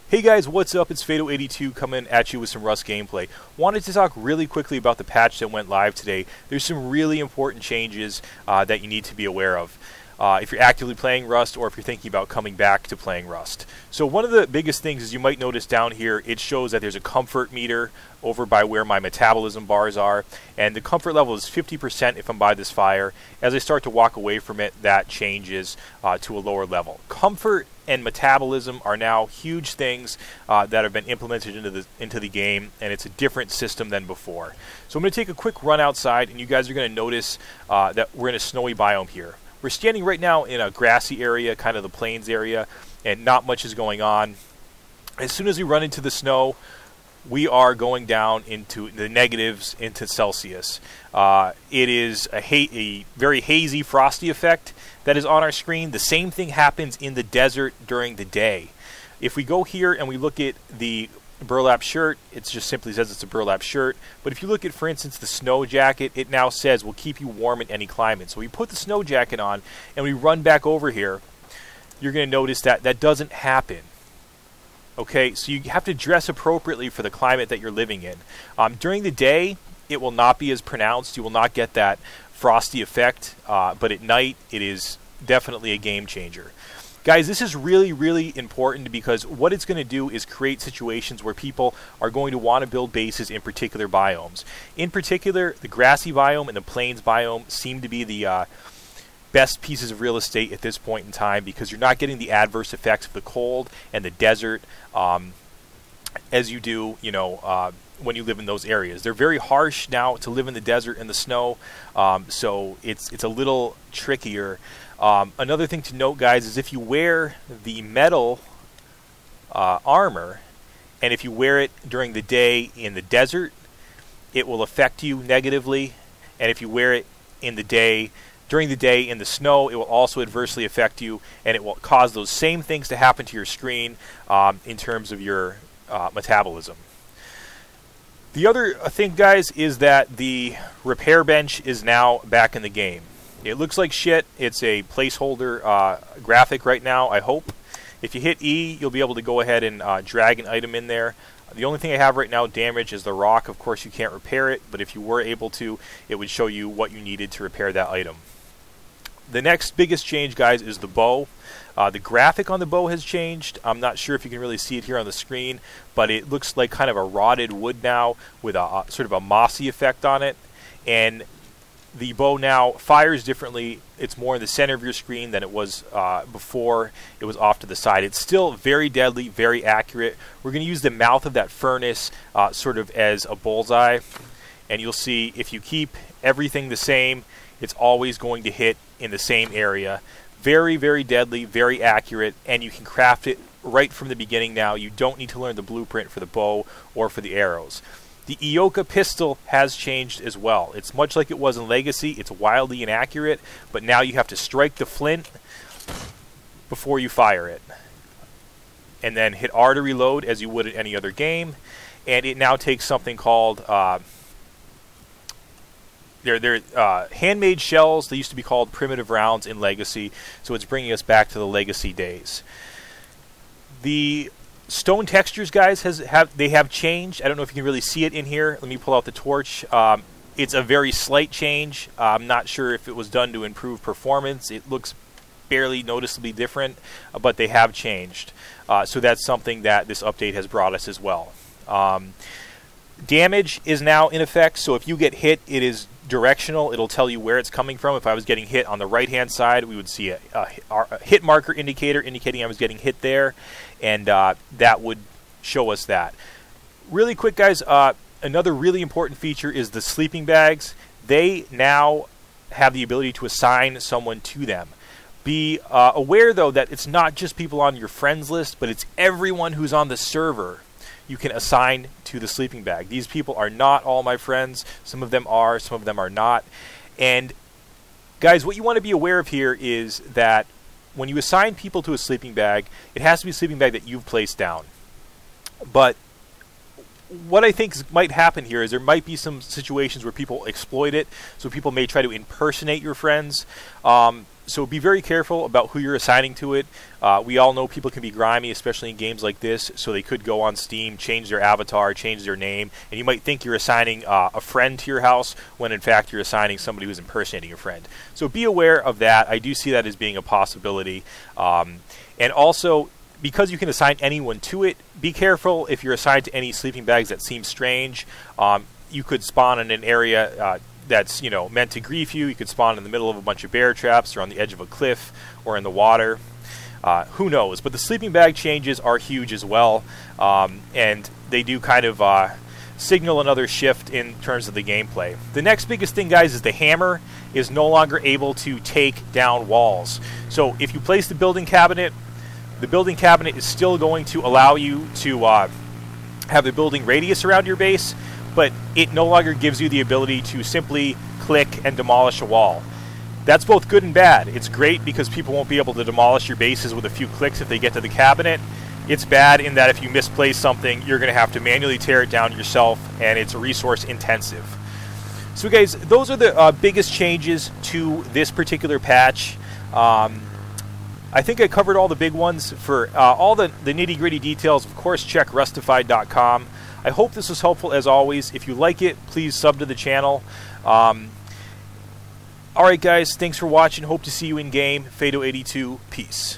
Hey guys, what's up? It's Fado82 coming at you with some Rust gameplay. Wanted to talk really quickly about the patch that went live today. There's some really important changes that you need to be aware of if you're actively playing Rust or if you're thinking about coming back to playing Rust. So one of the biggest things is you might notice down here, it shows that there's a comfort meter over by where my metabolism bars are, and the comfort level is 50% if I'm by this fire. As I start to walk away from it, that changes to a lower level. Comfort and metabolism are now huge things that have been implemented into the game, and it's a different system than before. So I'm going to take a quick run outside, and you guys are going to notice that we're in a snowy biome here. We're standing right now in a grassy area, kind of the plains area, and not much is going on. As soon as we run into the snow, we are going down into the negatives, into Celsius. It is a very hazy, frosty effect that is on our screen. The same thing happens in the desert during the day. If we go here and we look at the burlap shirt, it just simply says it's a burlap shirt. But if you look at, for instance, the snow jacket, it now says will keep you warm in any climate. So we put the snow jacket on and we run back over here, you're going to notice that that doesn't happen. Okay, so you have to dress appropriately for the climate that you're living in. During the day, it will not be as pronounced. You will not get that frosty effect, but at night, it is definitely a game changer. Guys, this is really, really important because what it's going to do is create situations where people are going to want to build bases in particular biomes. In particular, the grassy biome and the plains biome seem to be the best pieces of real estate at this point in time because you're not getting the adverse effects of the cold and the desert as you do, when you live in those areas. They're very harsh now to live in the desert and the snow, so it's a little trickier. Another thing to note, guys, is if you wear the metal armor, and if you wear it during the day in the desert, it will affect you negatively, and if you wear it during the day in the snow, it will also adversely affect you, and it will cause those same things to happen to your screen in terms of your metabolism. The other thing, guys, is that the repair bench is now back in the game. It looks like shit. It's a placeholder graphic right now, I hope. If you hit E, you'll be able to go ahead and drag an item in there. The only thing I have right now damaged is the rock. Of course, you can't repair it, but if you were able to, it would show you what you needed to repair that item. The next biggest change, guys, is the bow. The graphic on the bow has changed. I'm not sure if you can really see it here on the screen, but it looks like kind of a rotted wood now with a sort of a mossy effect on it. And the bow now fires differently. It's more in the center of your screen than it was before. It was off to the side. It's still very deadly, very accurate. We're going to use the mouth of that furnace sort of as a bullseye. And you'll see if you keep everything the same, it's always going to hit in the same area. Very, very deadly, very accurate, and you can craft it right from the beginning now. You don't need to learn the blueprint for the bow or for the arrows. The Ioka pistol has changed as well. It's much like it was in Legacy. It's wildly inaccurate, but now you have to strike the flint before you fire it. And then hit R to reload as you would in any other game. And it now takes something called they're handmade shells. They used to be called primitive rounds in Legacy, so it's bringing us back to the Legacy days. The stone textures, guys, have changed. I don't know if you can really see it in here. Let me pull out the torch. It's a very slight change. I'm not sure if it was done to improve performance. It looks barely noticeably different, but they have changed. So that's something that this update has brought us as well. Damage is now in effect, so if you get hit, it is directional. It'll tell you where it's coming from. If I was getting hit on the right-hand side, we would see a hit marker indicator indicating I was getting hit there, and that would show us that. Really quick, guys, another really important feature is the sleeping bags. They now have the ability to assign someone to them. Be aware, though, that it's not just people on your friends list, but it's everyone who's on the server you can assign to the sleeping bag. These people are not all my friends. Some of them are, some of them are not. And guys, what you want to be aware of here is that when you assign people to a sleeping bag, it has to be a sleeping bag that you've placed down. But what I think might happen here is there might be some situations where people exploit it, so people may try to impersonate your friends. So be very careful about who you're assigning to it. We all know people can be grimy, especially in games like this, so they could go on Steam, change their avatar, change their name, and you might think you're assigning a friend to your house when in fact you're assigning somebody who's impersonating a friend. So be aware of that. I do see that as being a possibility. And also, because you can assign anyone to it, be careful if you're assigned to any sleeping bags that seem strange. You could spawn in an area that's meant to grief you. You could spawn in the middle of a bunch of bear traps or on the edge of a cliff or in the water. Who knows? But the sleeping bag changes are huge as well, and they do kind of signal another shift in terms of the gameplay. The next biggest thing, guys, is the hammer is no longer able to take down walls. So if you place the building cabinet is still going to allow you to have the building radius around your base, but it no longer gives you the ability to simply click and demolish a wall. That's both good and bad. It's great because people won't be able to demolish your bases with a few clicks if they get to the cabinet. It's bad in that if you misplace something, you're going to have to manually tear it down yourself, and it's resource intensive. So guys, those are the biggest changes to this particular patch. I think I covered all the big ones. For all the nitty-gritty details, of course, check rustified.com. I hope this was helpful as always. If you like it, please sub to the channel. Alright guys, thanks for watching. Hope to see you in game. Fado82, peace.